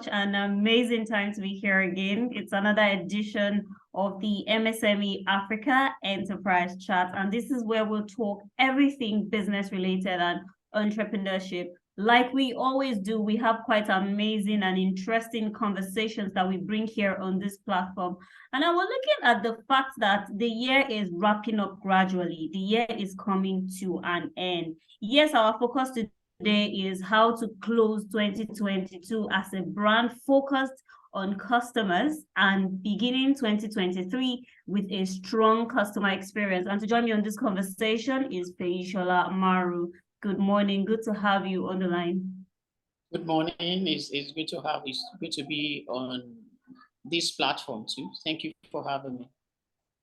an amazing time to be here again. It's another edition of the MSME Africa Enterprise Chat, and this is where we'll talk everything business related and entrepreneurship. Like we always do, we have quite amazing and interesting conversations that we bring here on this platform. And I was looking at the fact that the year is wrapping up gradually. The year is coming to an end. Yes, our focus today is how to close 2022 as a brand focused on customers and beginning 2023 with a strong customer experience. And to join me on this conversation is Feyisola Maru. Good morning. Good to have you on the line. Good morning. It's good to have. It's good to be on this platform too. Thank you for having me.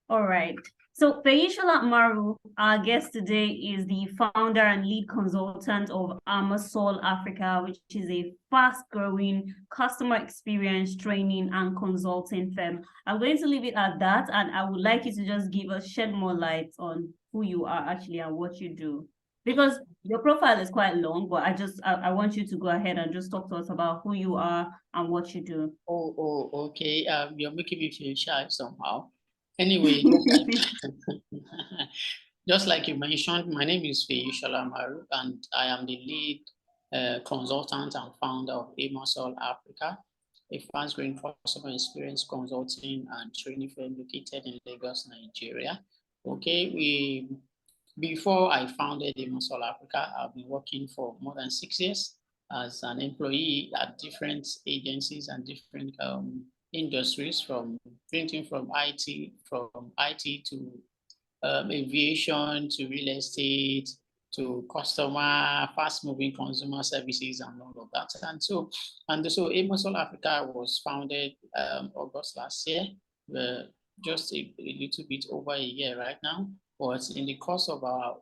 All right. So Feyisola Maru, our guest today, is the founder and lead consultant of Amarsorl Africa, which is a fast-growing customer experience training and consulting firm. I'm going to leave it at that, and I would like you to just shed more light on who you are actually and what you do. Because your profile is quite long, but I want you to go ahead and just talk to us about who you are and what you do. Okay. You're making me feel shy somehow. Anyway, just like you mentioned, my name is Feyisola Maru, and I am the lead consultant and founder of Amarsorl Africa, a fast-growing customer experience consulting and training firm located in Lagos, Nigeria. Okay, before I founded Amarsorl Africa, I've been working for more than 6 years as an employee at different agencies and different industries, ranging from IT to aviation to real estate to fast-moving consumer services and all of that. And so Amarsorl Africa was founded August last year, just a little bit over a year right now. But in the course of our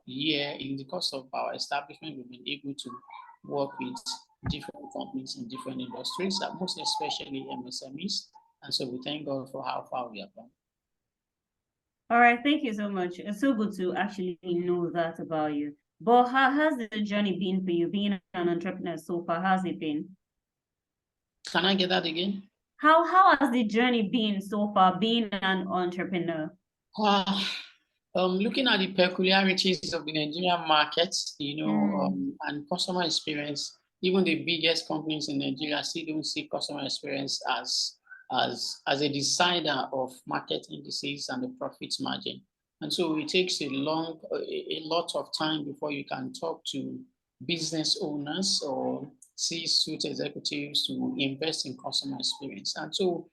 establishment, we've been able to work with different companies in different industries, most especially MSMEs. And so we thank God for how far we have gone. All right, thank you so much. It's so good to actually know that about you. But how has the journey been for you, being an entrepreneur so far? How's it been? Can I get that again? How has the journey been so far, being an entrepreneur? Looking at the peculiarities of the Nigerian market, and customer experience, even the biggest companies in Nigeria still don't see customer experience as a decider of market indices and the profit margin. And so it takes a lot of time before you can talk to business owners or C-suite executives to invest in customer experience. And so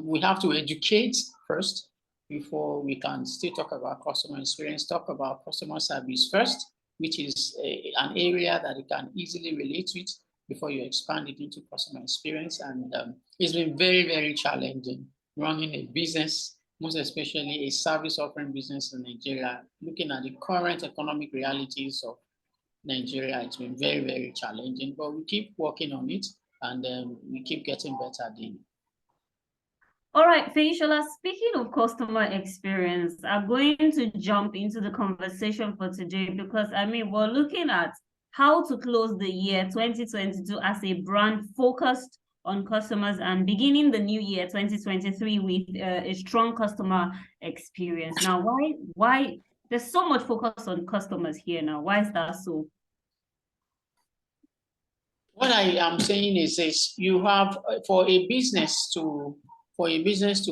we have to educate first before we can still talk about customer experience, talk about customer service first, which is an area that you can easily relate with before you expand it into customer experience. And it's been very, very challenging running a business, most especially a service offering business in Nigeria. Looking at the current economic realities of Nigeria, it's been very, very challenging, but we keep working on it and we keep getting better daily. All right, Feyisola, speaking of customer experience, I'm going to jump into the conversation for today because, we're looking at how to close the year 2022 as a brand focused on customers and beginning the new year 2023 with a strong customer experience. Now, why there's so much focus on customers here now? Why is that so? What I am saying is you have for a business to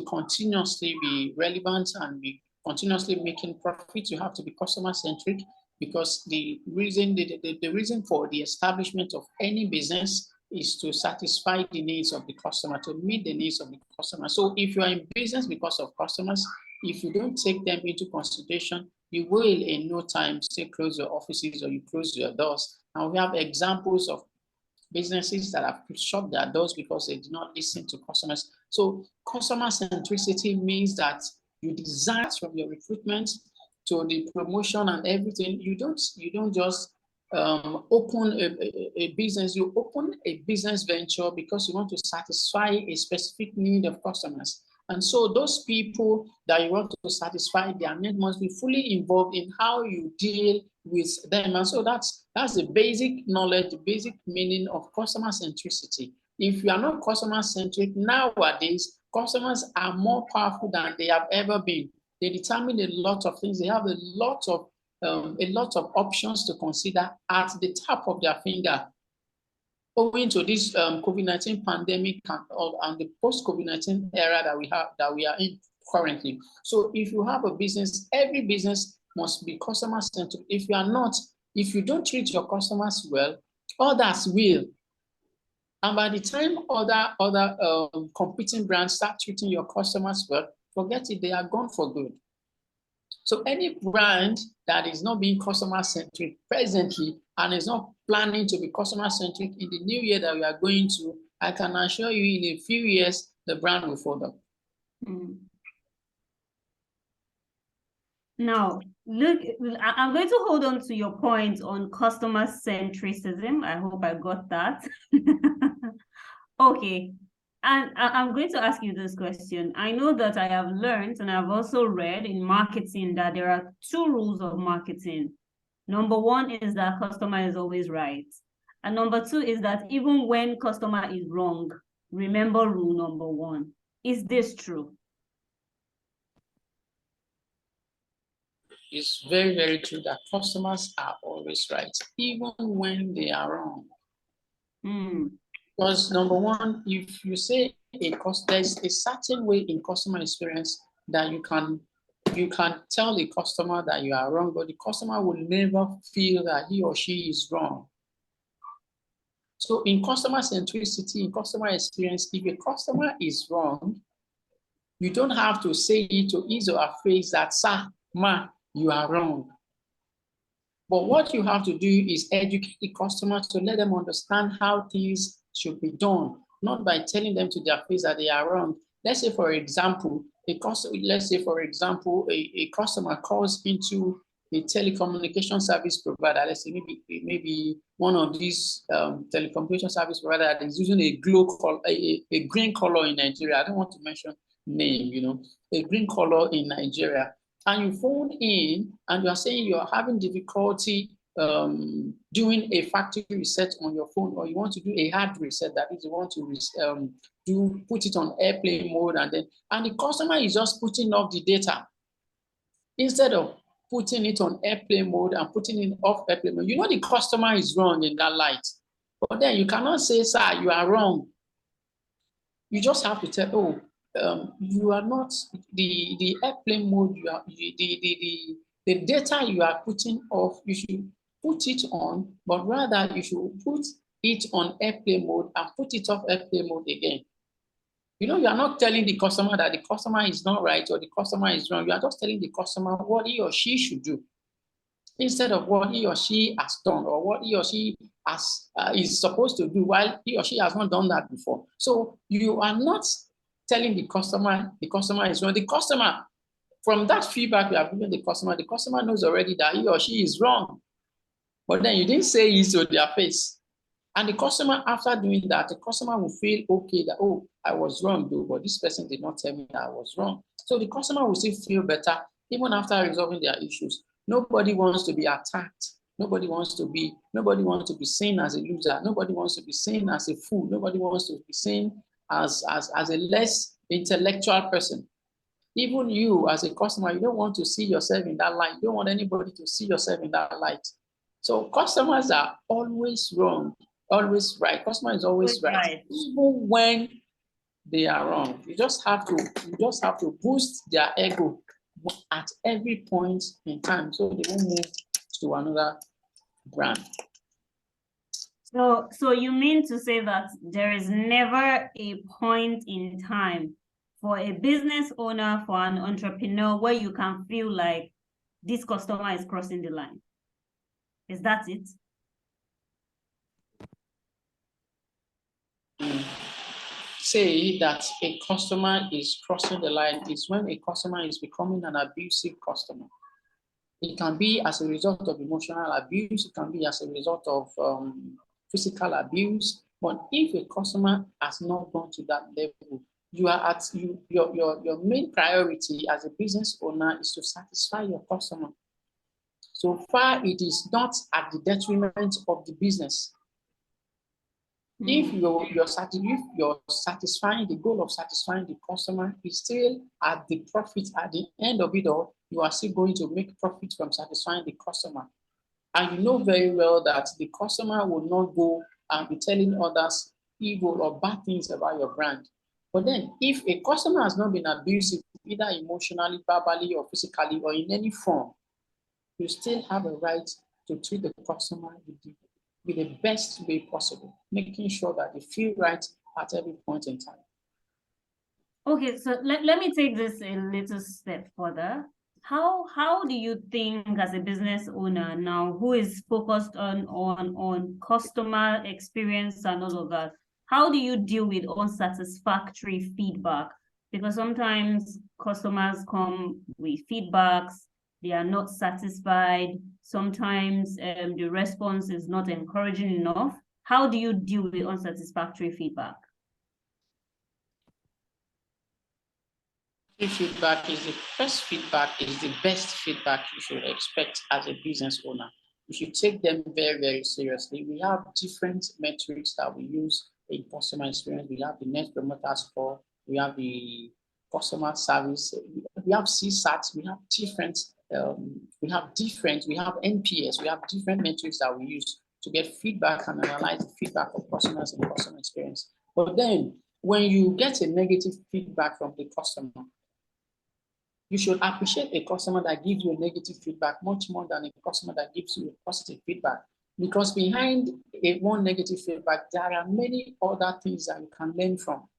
continuously be relevant and be continuously making profits, you have to be customer centric, because the reason for the establishment of any business is to satisfy the needs of the customer, to meet the needs of the customer. So if you are in business because of customers, if you don't take them into consideration, you will in no time say close your offices or you close your doors. And we have examples of businesses that have shut their doors because they do not listen to customers. So customer centricity means that you design from your recruitment to the promotion and everything. You don't just open a business. You open a business venture because you want to satisfy a specific need of customers. And so those people that you want to satisfy, their need must be fully involved in how you deal with them. And so that's the basic knowledge, the basic meaning of customer centricity. if you are not customer-centric, nowadays, customers are more powerful than they have ever been. They determine a lot of things. They have a lot of options to consider at the tap of their finger. Owing to this COVID-19 pandemic and the post-COVID-19 era that we are in currently. So if you have a business, every business must be customer-centric. If you are not, if you don't treat your customers well, others will. And by the time other competing brands start treating your customers well, forget it, they are gone for good. So any brand that is not being customer-centric presently and is not planning to be customer-centric in the new year that we are going to, I can assure you in a few years, the brand will fall down. Mm. Now, look, I'm going to hold on to your point on customer centricism. I hope I got that. Okay. And I'm going to ask you this question. I know that I have learned and I've also read in marketing that there are two rules of marketing. Number one is that customer is always right. And number two is that even when customer is wrong, remember rule number one. Is this true? It's very, very true that customers are always right, even when they are wrong. Because number one, if you say there's a certain way in customer experience that you can tell the customer that you are wrong, but the customer will never feel that he or she is wrong. So in customer centricity, in customer experience, if a customer is wrong, you don't have to say it to his or her face that, sir, ma, you are wrong. But what you have to do is educate the customer to let them understand how things should be done, not by telling them to their face that they are wrong. Let's say, for example, a customer calls into a telecommunication service provider. Let's say maybe one of these telecommunication service provider that is using a green color in Nigeria. I don't want to mention name, a green color in Nigeria. And you phone in and you are saying you're having difficulty doing a factory reset on your phone, or you want to do a hard reset, that is, you want to put it on airplane mode, and the customer is just putting off the data instead of putting it on airplane mode and putting it off airplane mode. You know the customer is wrong in that light, but then you cannot say, sir, you are wrong. You just have to tell, you are not the airplane mode. The data you are putting off, you should put it on, but rather you should put it on airplane mode and put it off airplane mode again. You are not telling the customer that the customer is not right or the customer is wrong. You are just telling the customer what he or she should do instead of what he or she has done or what he or she is supposed to do while he or she has not done that before. So you are not telling the customer is wrong. The customer, from that feedback we have given the customer knows already that he or she is wrong. But then you didn't say it to their face. And the customer, after doing that, the customer will feel okay that, oh, I was wrong though, but this person did not tell me that I was wrong. So the customer will still feel better even after resolving their issues. Nobody wants to be attacked. Nobody wants to be seen as a loser. Nobody wants to be seen as a fool. Nobody wants to be seen as a less intellectual person. Even you as a customer, you don't want to see yourself in that light. You don't want anybody to see yourself in that light. So customers are always wrong, always right. Customer is always right, even when they are wrong. You just have to boost their ego at every point in time so they won't move to another brand. So you mean to say that there is never a point in time for a business owner, for an entrepreneur, where you can feel like this customer is crossing the line? Is that it? Say that a customer is crossing the line is when a customer is becoming an abusive customer. It can be as a result of emotional abuse. It can be as a result of physical abuse. But if a customer has not gone to that level, your main priority as a business owner is to satisfy your customer. So far, it is not at the detriment of the business. If you're satisfying the goal of satisfying the customer is still at the profit at the end of it all, you are still going to make profit from satisfying the customer. And you know very well that the customer will not go and be telling others evil or bad things about your brand. But then if a customer has not been abusive, either emotionally, verbally, or physically, or in any form, you still have a right to treat the customer with the best way possible, making sure that they feel right at every point in time. Okay, so let me take this a little step further. How do you think, as a business owner now who is focused on customer experience and all of that, how do you deal with unsatisfactory feedback? Because sometimes customers come with feedbacks, they are not satisfied. Sometimes the response is not encouraging enough. How do you deal with unsatisfactory feedback? Feedback is the first feedback, is the best feedback you should expect as a business owner. You should take them very, very seriously. We have different metrics that we use in customer experience. We have the Net Promoter Score, we have the customer service, we have CSAT, we have NPS, we have different metrics that we use to get feedback and analyze the feedback of customers and customer experience. But then when you get a negative feedback from the customer, you should appreciate a customer that gives you a negative feedback much more than a customer that gives you a positive feedback. Because behind one negative feedback, there are many other things that you can learn from.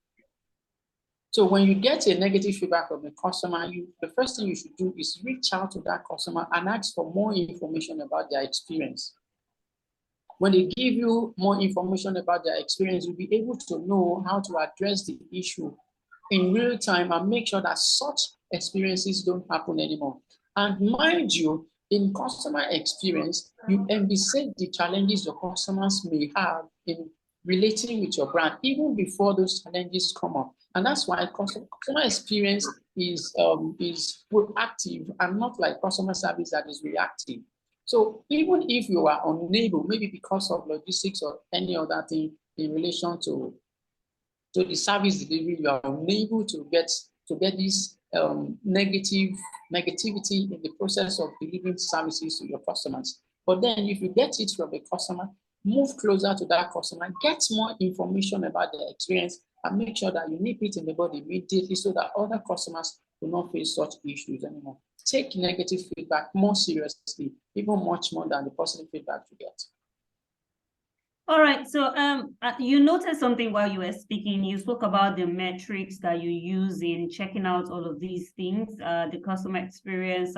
So when you get a negative feedback from a customer, the first thing you should do is reach out to that customer and ask for more information about their experience. When they give you more information about their experience, you'll be able to know how to address the issue in real time and make sure that such experiences don't happen anymore. And mind you, in customer experience, you envisage the challenges your customers may have in relating with your brand, even before those challenges come up. And that's why customer experience is proactive and not like customer service that is reactive. So even if you are unable, maybe because of logistics or any other thing in relation to the service delivery, you are unable to get this negativity in the process of delivering services to your customers. But then if you get it from a customer, move closer to that customer, get more information about their experience, and make sure that you nip it in the bud immediately so that other customers will not face such issues anymore. Take negative feedback more seriously, even much more than the positive feedback you get. All right, so you noticed something while you were speaking. You spoke about the metrics that you use in checking out all of these things, the customer experience,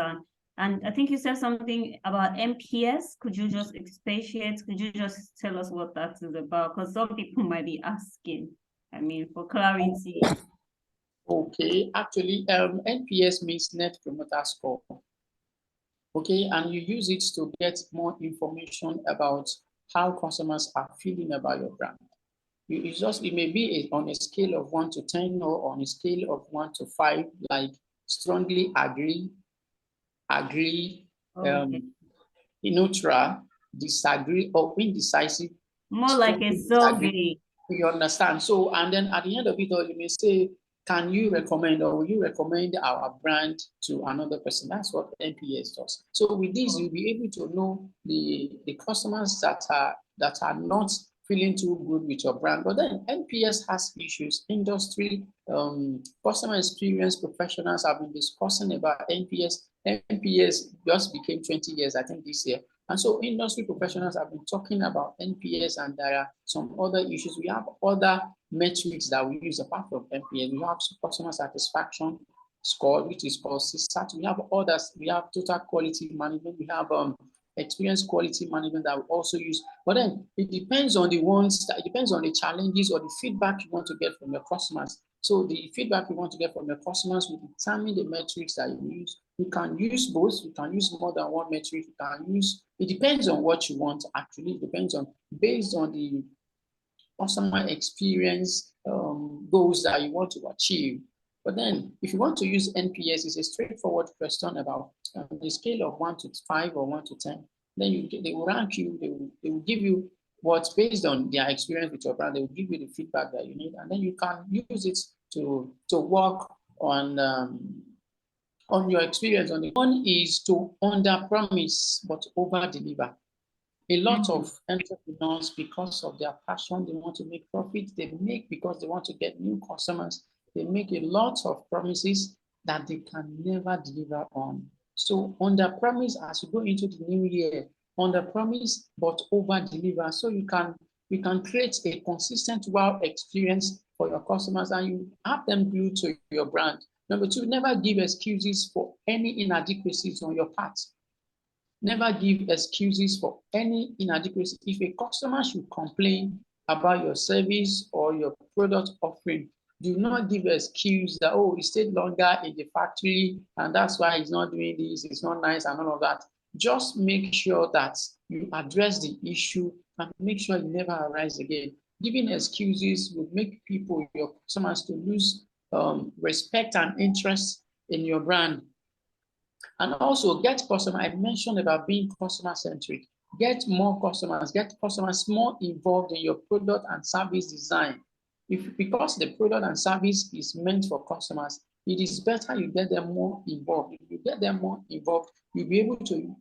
and I think you said something about NPS. Could you just expatiate? Could you just tell us what that is about? Because some people might be asking, I mean, for clarity. Okay, actually, NPS means Net Promoter Score. Okay, and you use it to get more information about how customers are feeling about your brand. It may be on a scale of 1 to 10 or on a scale of 1 to 5, like strongly agree, Okay. neutral, disagree, or indecisive. More like a survey. You understand? So, and then at the end of it all, you may say, can you recommend, or will you recommend our brand to another person? That's what NPS does. So with this, you'll be able to know the customers that are not feeling too good with your brand. But then NPS has issues. Industry, customer experience professionals have been discussing about NPS. NPS just became 20 years, I think, this year. And so industry professionals have been talking about NPS, and there are some other issues. We have other metrics that we use apart from NPS. We have customer satisfaction score, which is called CSAT. We have others. We have total quality management. We have experience quality management that we also use. But then it depends on it depends on the challenges or the feedback you want to get from your customers. So the feedback you want to get from your customers will determine the metrics that you use. You can use both. You can use more than one metric. It depends on what you want, actually. It depends based on the customer experience goals that you want to achieve. But then if you want to use NPS, it's a straightforward question about the scale of 1 to 5 or 1 to 10. Then they will rank you, they will give you what's based on their experience with your brand, they will give you the feedback that you need, and then you can use it to work on your experience. On the one is to under promise but over deliver. A lot of entrepreneurs, because of their passion, they want to make profit. They make because they want to get new customers. They make a lot of promises that they can never deliver on. So under promise as you go into the new year, under promise but over deliver. So you can create a consistent wow experience for your customers and you have them glued to your brand. Number two, never give excuses for any inadequacies on your part. Never give excuses for any inadequacy. If a customer should complain about your service or your product offering, do not give excuse that, oh, he stayed longer in the factory and that's why he's not doing this, it's not nice and all of that. Just make sure that you address the issue and make sure it never arises again. Giving excuses will make people, your customers, to lose respect and interest in your brand. And also get customer. I mentioned about being customer centric. Get more customers, get customers more involved in your product and service design. Because the product and service is meant for customers, it is better you get them more involved. If you get them more involved, you'll be able to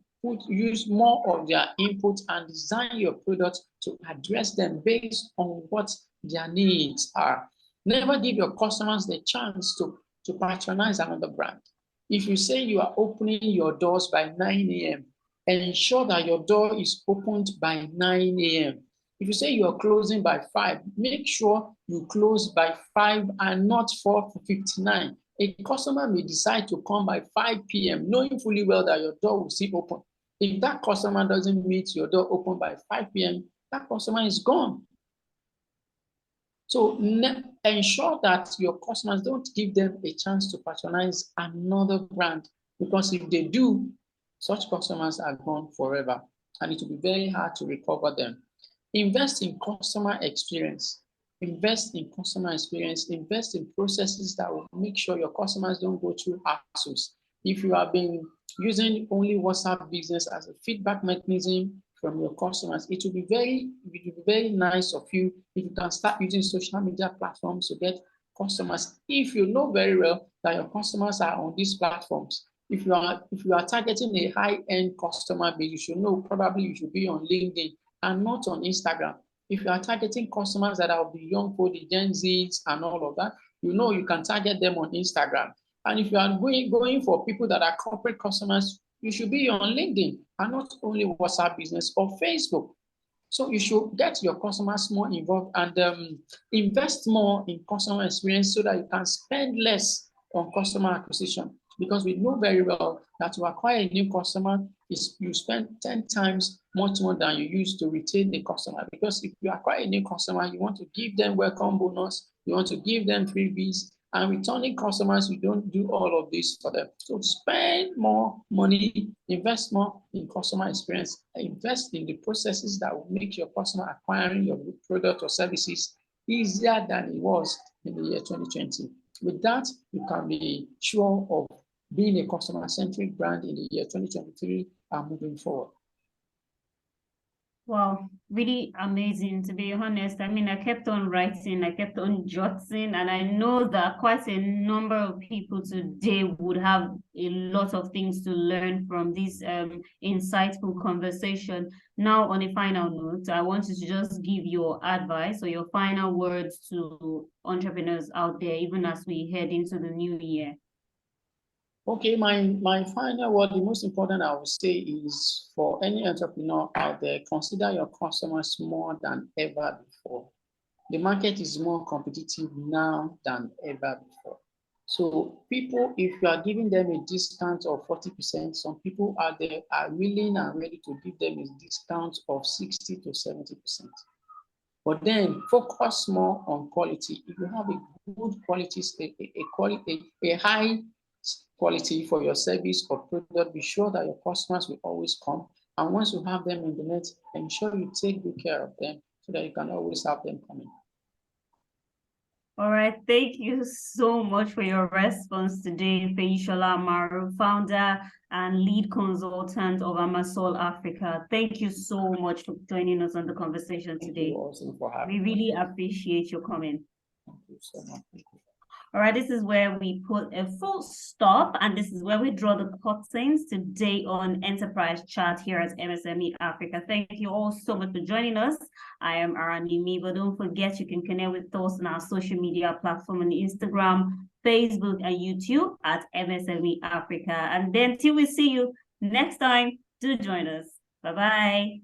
use more of their input and design your product to address them based on what their needs are. Never give your customers the chance to patronize another brand. If you say you are opening your doors by 9 a.m., ensure that your door is opened by 9 a.m. If you say you are closing by 5, make sure you close by 5 and not 4:59. A customer may decide to come by 5 p.m., knowing fully well that your door will still open. If that customer doesn't meet your door open by 5 p.m., that customer is gone. So ensure that your customers don't give them a chance to patronize another brand, because if they do, such customers are gone forever and it will be very hard to recover them. Invest in customer experience. Invest in customer experience. Invest in processes that will make sure your customers don't go through hassles. If you have been using only WhatsApp business as a feedback mechanism from your customers, it will be very nice of you if you can start using social media platforms to get customers. If you know very well that your customers are on these platforms, if you are targeting a high-end customer base, you should know probably you should be on LinkedIn and not on Instagram. If you are targeting customers that are beyond for the Gen Zs and all of that, you know you can target them on Instagram. And if you are going for people that are corporate customers, you should be on LinkedIn and not only WhatsApp business or Facebook. So you should get your customers more involved and invest more in customer experience so that you can spend less on customer acquisition. Because we know very well that to acquire a new customer, you spend 10 times much more than you use to retain the customer. Because if you acquire a new customer, you want to give them welcome bonus, you want to give them freebies, and returning customers, you don't do all of this for them. So spend more money, invest more in customer experience, invest in the processes that will make your customer acquiring your product or services easier than it was in the year 2020. With that, you can be sure of being a customer-centric brand in the year 2023 and moving forward. Wow, really amazing, to be honest. I mean, I kept on writing, I kept on jotting, and I know that quite a number of people today would have a lot of things to learn from this insightful conversation. Now, on a final note, I want you to just give your advice or your final words to entrepreneurs out there, even as we head into the new year. Okay, my final word, the most important I would say is for any entrepreneur out there, consider your customers more than ever before. The market is more competitive now than ever before. So people, if you are giving them a discount of 40%, some people out there are willing and ready to give them a discount of 60 to 70%. But then focus more on quality. If you have a good quality, a high quality for your service or product, be sure that your customers will always come. And once you have them in the net, ensure you take good care of them so that you can always have them coming. All right, thank you so much for your response today, Feyisola Maru, founder and lead consultant of Amarsorl Africa. Thank you so much for joining us on the conversation Thank today. you also for We having really appreciate your comment. Thank you so much. Thank you. All right, this is where we put a full stop, and this is where we draw the curtains today on Enterprise Chat here at MSME Africa. Thank you all so much for joining us. I am Aranimi, but don't forget you can connect with us on our social media platform on Instagram, Facebook, and YouTube at MSME Africa. And then till we see you next time, do join us. Bye-bye.